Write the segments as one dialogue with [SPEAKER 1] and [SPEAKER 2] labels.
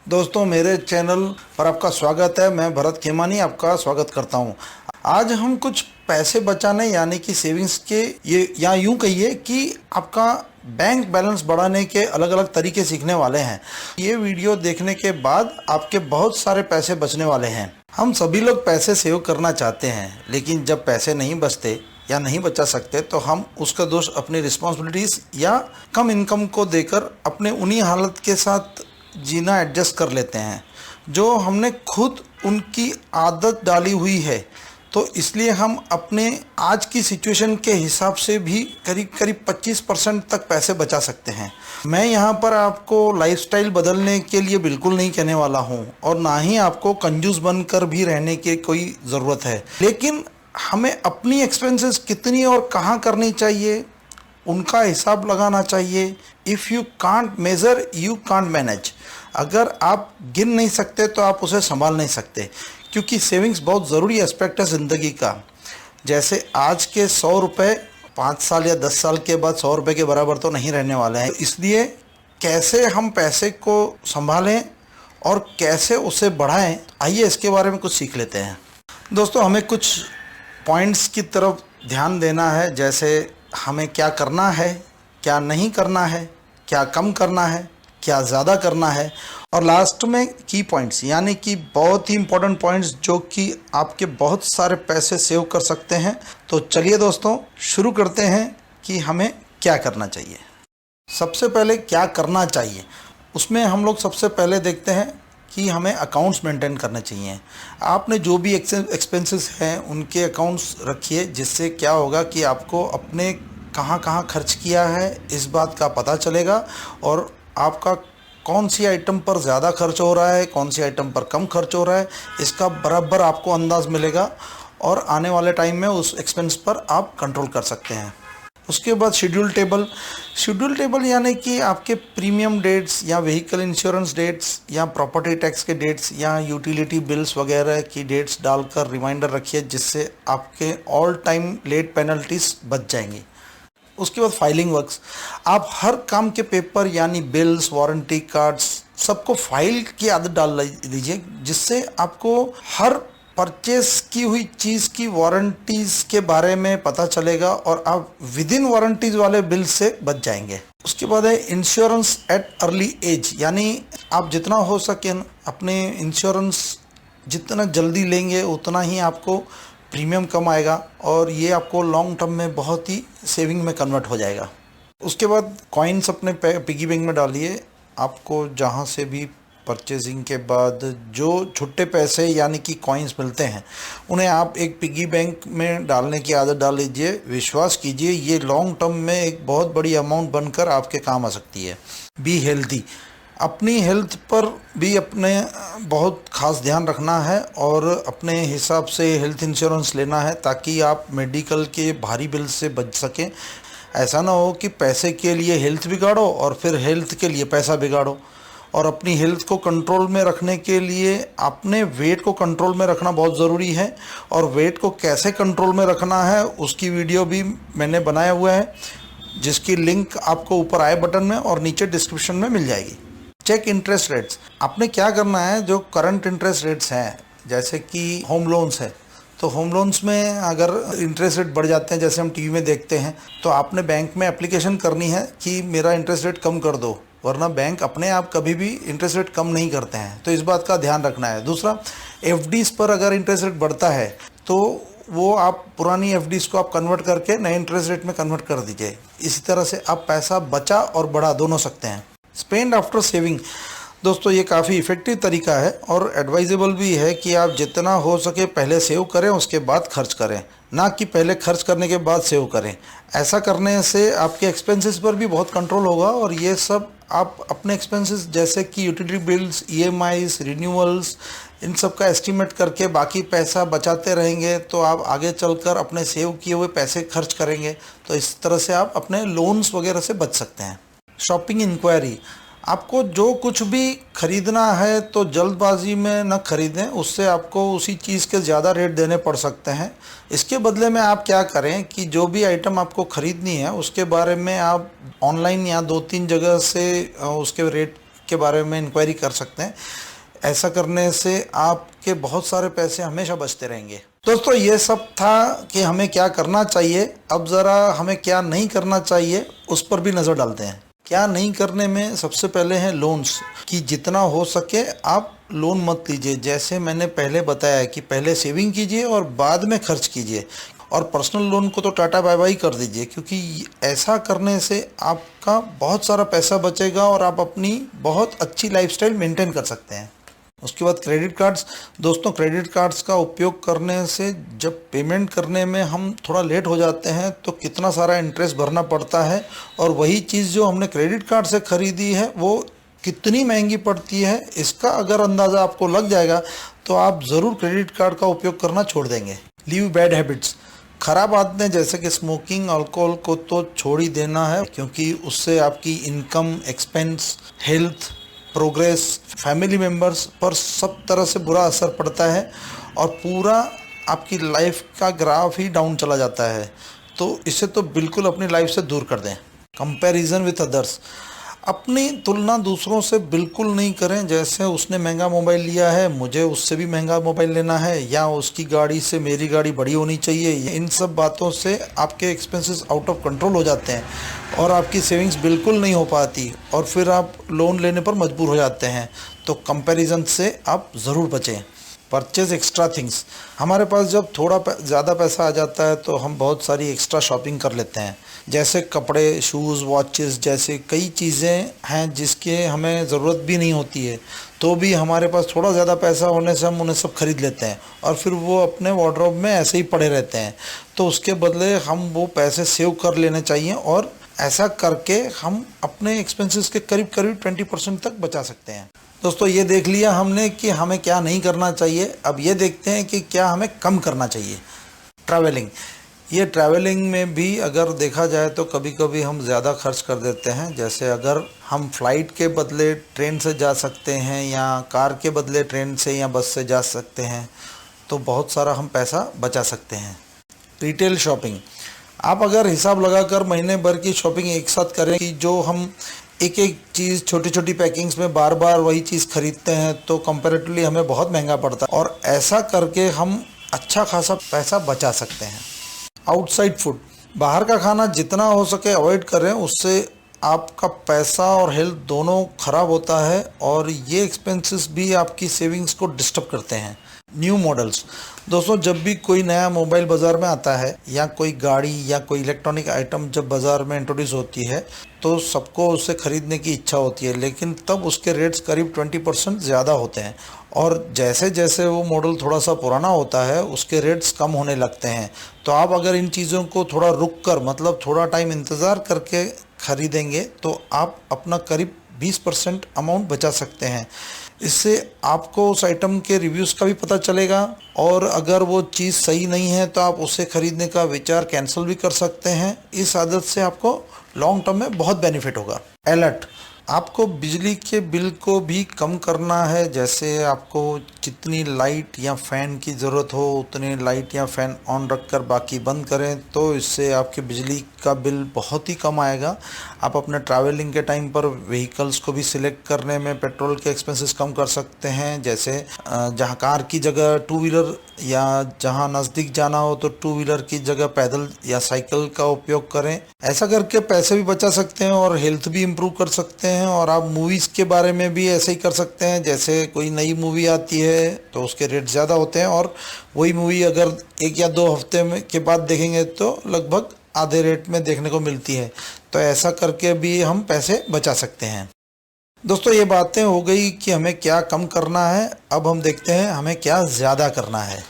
[SPEAKER 1] दोस्तों, मेरे चैनल पर आपका स्वागत है। मैं भरत खेमानी आपका स्वागत करता हूं। आज हम कुछ पैसे बचाने यानी कि सेविंग्स के ये या यूं कहिए कि आपका बैंक बैलेंस बढ़ाने के अलग अलग तरीके सीखने वाले हैं। ये वीडियो देखने के बाद आपके बहुत सारे पैसे बचने वाले हैं। हम सभी लोग पैसे सेव करना चाहते हैं, लेकिन जब पैसे नहीं बचते या नहीं बचा सकते तो हम उसका दोष अपनी रिस्पॉन्सिबिलिटीज़ या कम इनकम को देकर अपने उन्हीं हालत के साथ जीना एडजस्ट कर लेते हैं जो हमने खुद उनकी आदत डाली हुई है। तो इसलिए हम अपने आज की सिचुएशन के हिसाब से भी करीब करीब 25% तक पैसे बचा सकते हैं। मैं यहाँ पर आपको लाइफस्टाइल बदलने के लिए बिल्कुल नहीं कहने वाला हूँ और ना ही आपको कंजूस बनकर भी रहने की कोई ज़रूरत है, लेकिन हमें अपनी एक्सपेंसेस कितनी और कहाँ करनी चाहिए उनका हिसाब लगाना चाहिए। If you can't measure you can't manage. अगर आप गिन नहीं सकते तो आप उसे संभाल नहीं सकते, क्योंकि सेविंग्स बहुत ज़रूरी एस्पेक्ट है ज़िंदगी का। जैसे आज के 100 रुपये 5 साल या 10 साल के बाद 100 रुपये के बराबर तो नहीं रहने वाले हैं। इसलिए कैसे हम पैसे को संभालें और कैसे उसे बढ़ाएं, आइए इसके बारे में कुछ सीख लेते हैं। दोस्तों, हमें कुछ पॉइंट्स की तरफ ध्यान देना है, जैसे हमें क्या करना है, क्या नहीं करना है, क्या कम करना है, क्या ज़्यादा करना है, और लास्ट में की पॉइंट्स यानी कि बहुत ही इंपॉर्टेंट पॉइंट्स जो कि आपके बहुत सारे पैसे सेव कर सकते हैं। तो चलिए दोस्तों, शुरू करते हैं कि हमें क्या करना चाहिए। सबसे पहले क्या करना चाहिए, उसमें हम लोग सबसे पहले देखते हैं कि हमें अकाउंट्स मेंटेन करने चाहिए। आपने जो भी एक्सपेंसेस हैं उनके अकाउंट्स रखिए, जिससे क्या होगा कि आपको अपने कहाँ कहाँ खर्च किया है इस बात का पता चलेगा और आपका कौन सी आइटम पर ज़्यादा खर्च हो रहा है, कौन सी आइटम पर कम खर्च हो रहा है, इसका बराबर आपको अंदाज़ मिलेगा और आने वाले टाइम में उस एक्सपेंस पर आप कंट्रोल कर सकते हैं। उसके बाद शेड्यूल टेबल यानी कि आपके प्रीमियम डेट्स या व्हीकल इंश्योरेंस डेट्स या प्रॉपर्टी टैक्स के डेट्स या यूटिलिटी बिल्स वगैरह की डेट्स डालकर रिमाइंडर रखिए, जिससे आपके ऑल टाइम लेट पेनल्टीज बच जाएंगी। उसके बाद फाइलिंग वर्क्स, आप हर काम के पेपर यानी बिल्स, वारंटी कार्ड्स सबको फाइल की आदत डाल लीजिए, जिससे आपको हर परचेस की हुई चीज़ की वारंटीज़ के बारे में पता चलेगा और आप विद इन वारंटीज वाले बिल से बच जाएंगे। उसके बाद है इंश्योरेंस एट अर्ली एज, यानी आप जितना हो सके अपने इंश्योरेंस जितना जल्दी लेंगे उतना ही आपको प्रीमियम कम आएगा और ये आपको लॉन्ग टर्म में बहुत ही सेविंग में कन्वर्ट हो जाएगा। उसके बाद कॉइन्स अपने पिगी बैंक में डालिए। आपको जहाँ से भी परचेजिंग के बाद जो छुट्टे पैसे यानी कि कॉइन्स मिलते हैं उन्हें आप एक पिगी बैंक में डालने की आदत डाल लीजिए। विश्वास कीजिए, ये लॉन्ग टर्म में एक बहुत बड़ी अमाउंट बनकर आपके काम आ सकती है। बी हेल्दी, अपनी हेल्थ पर भी अपने बहुत खास ध्यान रखना है और अपने हिसाब से हेल्थ इंश्योरेंस लेना है ताकि आप मेडिकल के भारी बिल से बच सकें। ऐसा ना हो कि पैसे के लिए हेल्थ बिगाड़ो और फिर हेल्थ के लिए पैसा बिगाड़ो। और अपनी हेल्थ को कंट्रोल में रखने के लिए अपने वेट को कंट्रोल में रखना बहुत ज़रूरी है और वेट को कैसे कंट्रोल में रखना है उसकी वीडियो भी मैंने बनाया हुआ है, जिसकी लिंक आपको ऊपर आई बटन में और नीचे डिस्क्रिप्शन में मिल जाएगी। चेक इंटरेस्ट रेट्स, आपने क्या करना है, जो करंट इंटरेस्ट रेट्स हैं जैसे कि होम लोन्स है, तो होम लोन्स में अगर इंटरेस्ट रेट बढ़ जाते हैं जैसे हम टीवी में देखते हैं, तो आपने बैंक में एप्लीकेशन करनी है कि मेरा इंटरेस्ट रेट कम कर दो, वरना बैंक अपने आप कभी भी इंटरेस्ट रेट कम नहीं करते हैं। तो इस बात का ध्यान रखना है। दूसरा, एफडीज़ पर अगर इंटरेस्ट रेट बढ़ता है तो वो आप पुरानी एफडीज़ को आप कन्वर्ट करके नए इंटरेस्ट रेट में कन्वर्ट कर दीजिए। इसी तरह से आप पैसा बचा और बढ़ा दोनों सकते हैं। स्पेंड आफ्टर सेविंग, दोस्तों ये काफ़ी इफ़ेक्टिव तरीका है और एडवाइजेबल भी है कि आप जितना हो सके पहले सेव करें उसके बाद खर्च करें, ना कि पहले खर्च करने के बाद सेव करें। ऐसा करने से आपके एक्सपेंसेस पर भी बहुत कंट्रोल होगा और ये सब आप अपने एक्सपेंसेस जैसे कि यूटिलिटी बिल्स, ईएमआईज, रिन्यूअल्स, इन सब का एस्टीमेट करके बाकी पैसा बचाते रहेंगे तो आप आगे चलकर अपने सेव किए हुए पैसे खर्च करेंगे। तो इस तरह से आप अपने लोन्स वगैरह से बच सकते हैं। शॉपिंग इंक्वायरी, आपको जो कुछ भी खरीदना है तो जल्दबाजी में न खरीदें, उससे आपको उसी चीज़ के ज़्यादा रेट देने पड़ सकते हैं। इसके बदले में आप क्या करें कि जो भी आइटम आपको ख़रीदनी है उसके बारे में आप ऑनलाइन या 2-3 जगह से उसके रेट के बारे में इंक्वायरी कर सकते हैं। ऐसा करने से आपके बहुत सारे पैसे हमेशा बचते रहेंगे। दोस्तों ये सब था कि हमें क्या करना चाहिए। अब ज़रा हमें क्या नहीं करना चाहिए उस पर भी नज़र डालते हैं। क्या नहीं करने में सबसे पहले है लोन्स, कि जितना हो सके आप लोन मत लीजिए। जैसे मैंने पहले बताया कि पहले सेविंग कीजिए और बाद में खर्च कीजिए, और पर्सनल लोन को तो टाटा बाय बाय कर दीजिए, क्योंकि ऐसा करने से आपका बहुत सारा पैसा बचेगा और आप अपनी बहुत अच्छी लाइफस्टाइल मेंटेन कर सकते हैं। उसके बाद क्रेडिट कार्ड्स। दोस्तों क्रेडिट कार्ड्स का उपयोग करने से जब पेमेंट करने में हम थोड़ा लेट हो जाते हैं तो कितना सारा इंटरेस्ट भरना पड़ता है, और वही चीज़ जो हमने क्रेडिट कार्ड से ख़रीदी है वो कितनी महंगी पड़ती है, इसका अगर अंदाज़ा आपको लग जाएगा तो आप ज़रूर क्रेडिट कार्ड का उपयोग करना छोड़ देंगे। Leave bad habits. ख़राब आदतें जैसे कि स्मोकिंग, अल्कोहल को तो छोड़ ही देना है, क्योंकि उससे आपकी income, expense, health, progress, family members पर सब तरह से बुरा असर पड़ता है और पूरा आपकी लाइफ का ग्राफ ही डाउन चला जाता है। तो इसे तो बिल्कुल अपनी लाइफ से दूर कर दें। Comparison with others. अपनी तुलना दूसरों से बिल्कुल नहीं करें। जैसे उसने महंगा मोबाइल लिया है, मुझे उससे भी महंगा मोबाइल लेना है, या उसकी गाड़ी से मेरी गाड़ी बड़ी होनी चाहिए। इन सब बातों से आपके एक्सपेंसेस आउट ऑफ कंट्रोल हो जाते हैं और आपकी सेविंग्स बिल्कुल नहीं हो पाती, और फिर आप लोन लेने पर मजबूर हो जाते हैं। तो कंपैरिजन से आप ज़रूर बचें। Purchase extra things. हमारे पास जब थोड़ा ज़्यादा पैसा आ जाता है तो हम बहुत सारी एक्स्ट्रा शॉपिंग कर लेते हैं। जैसे कपड़े, शूज़, वॉचेस जैसे कई चीज़ें हैं जिसके हमें ज़रूरत भी नहीं होती है, तो भी हमारे पास थोड़ा ज़्यादा पैसा होने से हम उन्हें सब खरीद लेते हैं और फिर वो अपने वार्डरोब में ऐसे ही पड़े रहते हैं। तो उसके बदले हम वो पैसे सेव कर लेने चाहिए, और ऐसा करके हम अपने एक्सपेंसेस के करीब करीब 20% तक बचा सकते हैं। दोस्तों ये देख लिया हमने कि हमें क्या नहीं करना चाहिए। अब ये देखते हैं कि क्या हमें कम करना चाहिए। ट्रैवलिंग। ये ट्रैवलिंग में भी अगर देखा जाए तो कभी कभी हम ज़्यादा खर्च कर देते हैं। जैसे अगर हम फ़्लाइट के बदले ट्रेन से जा सकते हैं, या कार के बदले ट्रेन से या बस से जा सकते हैं, तो बहुत सारा हम पैसा बचा सकते हैं। Retail shopping. आप अगर हिसाब लगाकर महीने भर की शॉपिंग एक साथ करें कि जो हम एक एक चीज़ छोटी छोटी पैकिंग्स में बार बार वही चीज़ खरीदते हैं, तो कंपैरेटिवली हमें बहुत महंगा पड़ता है, और ऐसा करके हम अच्छा खासा पैसा बचा सकते हैं। Outside food. बाहर का खाना जितना हो सके अवॉइड करें, उससे आपका पैसा और हेल्थ दोनों ख़राब होता है, और ये एक्सपेंसेस भी आपकी सेविंग्स को डिस्टर्ब करते हैं। New models. दोस्तों जब भी कोई नया मोबाइल बाज़ार में आता है, या कोई गाड़ी या कोई इलेक्ट्रॉनिक आइटम जब बाज़ार में इंट्रोड्यूस होती है, तो सबको उसे ख़रीदने की इच्छा होती है, लेकिन तब उसके रेट्स करीब 20% ज़्यादा होते हैं, और जैसे जैसे वो मॉडल थोड़ा सा पुराना होता है उसके रेट्स कम होने लगते हैं। तो आप अगर इन चीज़ों को थोड़ा रुक कर, मतलब थोड़ा टाइम इंतज़ार करके ख़रीदेंगे, तो आप अपना करीब 20% अमाउंट बचा सकते हैं। इससे आपको उस आइटम के रिव्यूज़ का भी पता चलेगा, और अगर वो चीज़ सही नहीं है तो आप उसे ख़रीदने का विचार कैंसिल भी कर सकते हैं। इस आदत से आपको लॉन्ग टर्म में बहुत बेनिफिट होगा। अलर्ट। आपको बिजली के बिल को भी कम करना है। जैसे आपको जितनी लाइट या फ़ैन की ज़रूरत हो उतनी लाइट या फ़ैन ऑन रखकर बाकी बंद करें, तो इससे आपके बिजली का बिल बहुत ही कम आएगा। आप अपने ट्रैवलिंग के टाइम पर व्हीकल्स को भी सिलेक्ट करने में पेट्रोल के एक्सपेंसेस कम कर सकते हैं। जैसे जहां कार की जगह टू व्हीलर, या जहां नज़दीक जाना हो तो टू व्हीलर की जगह पैदल या साइकिल का उपयोग करें। ऐसा करके पैसे भी बचा सकते हैं और हेल्थ भी इम्प्रूव कर सकते हैं। और आप मूवीज़ के बारे में भी ऐसे ही कर सकते हैं। जैसे कोई नई मूवी आती है तो उसके रेट ज़्यादा होते हैं, और वही मूवी अगर 1 या 2 हफ्ते में के बाद देखेंगे तो लगभग आधे रेट में देखने को मिलती है। तो ऐसा करके भी हम पैसे बचा सकते हैं। दोस्तों ये बातें हो गई कि हमें क्या कम करना है। अब हम देखते हैं हमें क्या ज़्यादा करना है।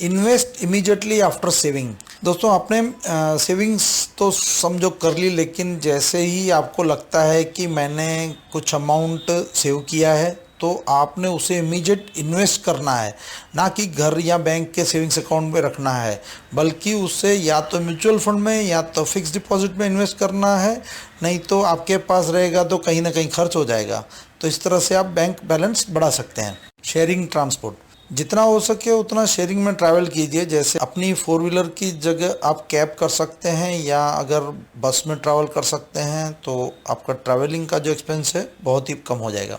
[SPEAKER 1] Invest immediately after saving. दोस्तों आपने सेविंग्स तो समझो कर ली, लेकिन जैसे ही आपको लगता है कि मैंने कुछ अमाउंट सेव किया है तो आपने उसे इमीडिएट इन्वेस्ट करना है, ना कि घर या बैंक के सेविंग्स अकाउंट में रखना है, बल्कि उसे या तो म्यूचुअल फंड में या तो फिक्स डिपॉजिट में इन्वेस्ट करना है। नहीं तो आपके पास रहेगा तो कहीं ना कहीं खर्च हो जाएगा। तो इस तरह से आप बैंक बैलेंस बढ़ा सकते हैं। Sharing transport. जितना हो सके उतना शेयरिंग में ट्रैवल कीजिए। जैसे अपनी 4 व्हीलर की जगह आप कैब कर सकते हैं, या अगर बस में ट्रैवल कर सकते हैं तो आपका ट्रैवलिंग का जो एक्सपेंस है बहुत ही कम हो जाएगा।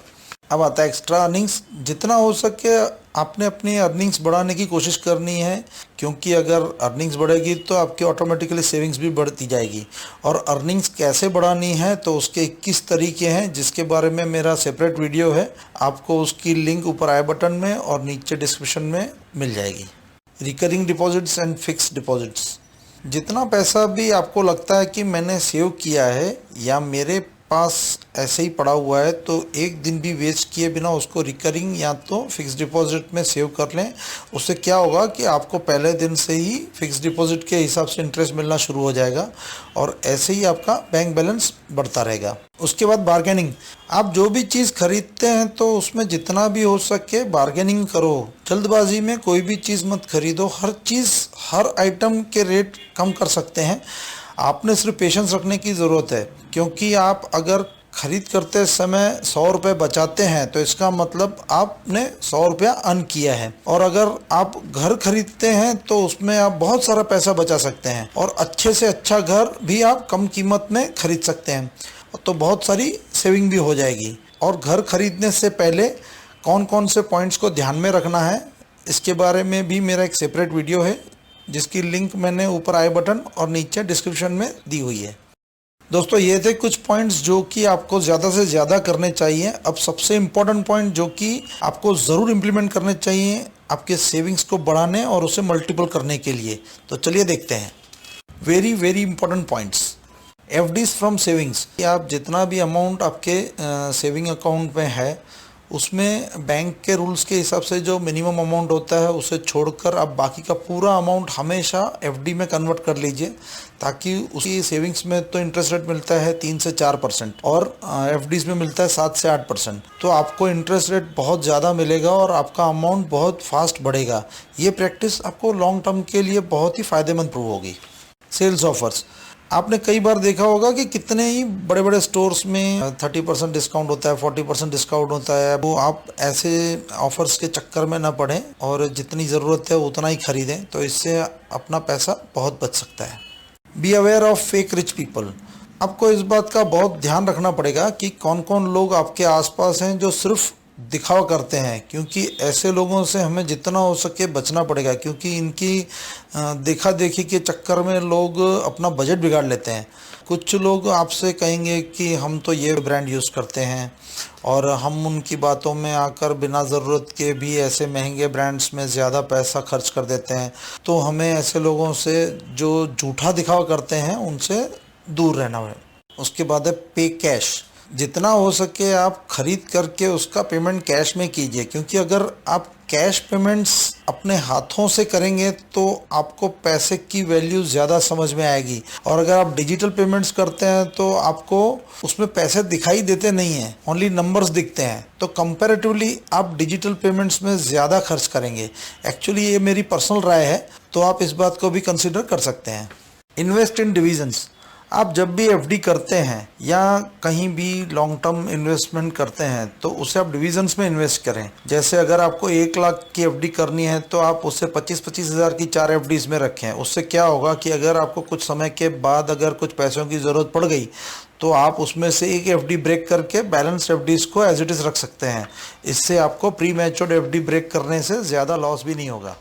[SPEAKER 1] अब आता है एक्स्ट्रा अर्निंग्स। जितना हो सके आपने अपनी अर्निंग्स बढ़ाने की कोशिश करनी है, क्योंकि अगर अर्निंग्स बढ़ेगी तो आपकी ऑटोमेटिकली सेविंग्स भी बढ़ती जाएगी। और अर्निंग्स कैसे बढ़ानी है तो उसके 21 तरीके हैं, जिसके बारे में मेरा सेपरेट वीडियो है। आपको उसकी लिंक ऊपर आई बटन में और नीचे डिस्क्रिप्शन में मिल जाएगी। Recurring deposits and fixed deposits. जितना पैसा भी आपको लगता है कि मैंने सेव किया है या मेरे पास ऐसे ही पड़ा हुआ है, तो एक दिन भी वेस्ट किए बिना उसको रिकरिंग या तो फिक्स डिपॉजिट में सेव कर लें। उससे क्या होगा कि आपको पहले दिन से ही फिक्स डिपॉजिट के हिसाब से इंटरेस्ट मिलना शुरू हो जाएगा और ऐसे ही आपका बैंक बैलेंस बढ़ता रहेगा। उसके बाद बार्गेनिंग। आप जो भी चीज़ खरीदते हैं तो उसमें जितना भी हो सके बार्गेनिंग करो। जल्दबाजी में कोई भी चीज़ मत खरीदो। हर आइटम के रेट कम कर सकते हैं। आपने सिर्फ पेशेंस रखने की ज़रूरत है, क्योंकि आप अगर खरीद करते समय 100 रुपये बचाते हैं तो इसका मतलब आपने 100 रुपया अर्न किया है। और अगर आप घर खरीदते हैं तो उसमें आप बहुत सारा पैसा बचा सकते हैं और अच्छे से अच्छा घर भी आप कम कीमत में खरीद सकते हैं, तो बहुत सारी सेविंग भी हो जाएगी। और घर खरीदने से पहले कौन कौन से पॉइंट्स को ध्यान में रखना है, इसके बारे में भी मेरा एक सेपरेट वीडियो है, जिसकी लिंक मैंने ऊपर आई बटन और नीचे डिस्क्रिप्शन में दी हुई है। दोस्तों, ये थे कुछ पॉइंट्स जो कि आपको ज़्यादा से ज़्यादा करने चाहिए। अब सबसे इम्पोर्टेंट पॉइंट जो कि आपको ज़रूर इम्प्लीमेंट करने चाहिए आपके सेविंग्स को बढ़ाने और उसे मल्टीपल करने के लिए, तो चलिए देखते हैं। Very very important points. FDs from savings. आप जितना भी अमाउंट आपके सेविंग अकाउंट में है उसमें बैंक के रूल्स के हिसाब से जो मिनिमम अमाउंट होता है उसे छोड़कर आप बाकी का पूरा अमाउंट हमेशा एफडी में कन्वर्ट कर लीजिए, ताकि उसकी सेविंग्स में तो इंटरेस्ट रेट मिलता है 3 से 4% और एफडीज में मिलता है 7 से 8%। तो आपको इंटरेस्ट रेट बहुत ज़्यादा मिलेगा और आपका अमाउंट बहुत फास्ट बढ़ेगा। ये प्रैक्टिस आपको लॉन्ग टर्म के लिए बहुत ही फ़ायदेमंद प्रूव होगी। Sales offers. आपने कई बार देखा होगा कि कितने ही बड़े बड़े स्टोर्स में 30% डिस्काउंट होता है, 40% डिस्काउंट होता है। वो आप ऐसे ऑफर्स के चक्कर में ना पड़ें और जितनी ज़रूरत है उतना ही खरीदें, तो इससे अपना पैसा बहुत बच सकता है। Be aware of fake rich people. आपको इस बात का बहुत ध्यान रखना पड़ेगा कि कौन कौन लोग आपके आसपास हैं जो सिर्फ दिखावा करते हैं, क्योंकि ऐसे लोगों से हमें जितना हो सके बचना पड़ेगा, क्योंकि इनकी देखा देखी के चक्कर में लोग अपना बजट बिगाड़ लेते हैं। कुछ लोग आपसे कहेंगे कि हम तो ये ब्रांड यूज़ करते हैं, और हम उनकी बातों में आकर बिना ज़रूरत के भी ऐसे महंगे ब्रांड्स में ज़्यादा पैसा खर्च कर देते हैं। तो हमें ऐसे लोगों से जो झूठा दिखावा करते हैं उनसे दूर रहना है। उसके बाद है पे कैश। जितना हो सके आप खरीद करके उसका पेमेंट कैश में कीजिए, क्योंकि अगर आप कैश पेमेंट्स अपने हाथों से करेंगे तो आपको पैसे की वैल्यू ज़्यादा समझ में आएगी। और अगर आप डिजिटल पेमेंट्स करते हैं तो आपको उसमें पैसे दिखाई देते नहीं हैं, ओनली नंबर्स दिखते हैं। तो कंपैरेटिवली आप डिजिटल पेमेंट्स में ज़्यादा खर्च करेंगे। एक्चुअली ये मेरी पर्सनल राय है, तो आप इस बात को भी कंसिडर कर सकते हैं। Invest in divisions. आप जब भी एफडी करते हैं या कहीं भी लॉन्ग टर्म इन्वेस्टमेंट करते हैं तो उसे आप डिविजन्स में इन्वेस्ट करें। जैसे अगर आपको 1 लाख की एफडी करनी है तो आप उसे 25-25 हज़ार की 4 एफडीज़ में रखें। उससे क्या होगा कि अगर आपको कुछ समय के बाद अगर कुछ पैसों की ज़रूरत पड़ गई तो आप उसमें से एक एफडी ब्रेक करके बैलेंस एफडीज़ को एज इट इज़ रख सकते हैं। इससे आपको प्री मैच्योर्ड एफडी ब्रेक करने से ज़्यादा लॉस भी नहीं होगा।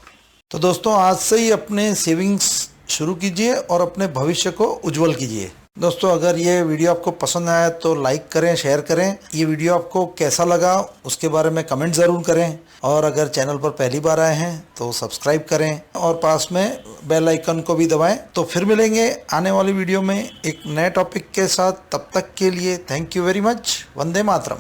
[SPEAKER 1] तो दोस्तों, आज से ही अपने सेविंग्स शुरू कीजिए और अपने भविष्य को उज्जवल कीजिए। दोस्तों, अगर ये वीडियो आपको पसंद आया तो लाइक करें, शेयर करें। ये वीडियो आपको कैसा लगा उसके बारे में कमेंट ज़रूर करें, और अगर चैनल पर पहली बार आए हैं तो सब्सक्राइब करें और पास में बेल आइकन को भी दबाएं। तो फिर मिलेंगे आने वाली वीडियो में एक नए टॉपिक के साथ। तब तक के लिए thank you very much. Vande Mataram.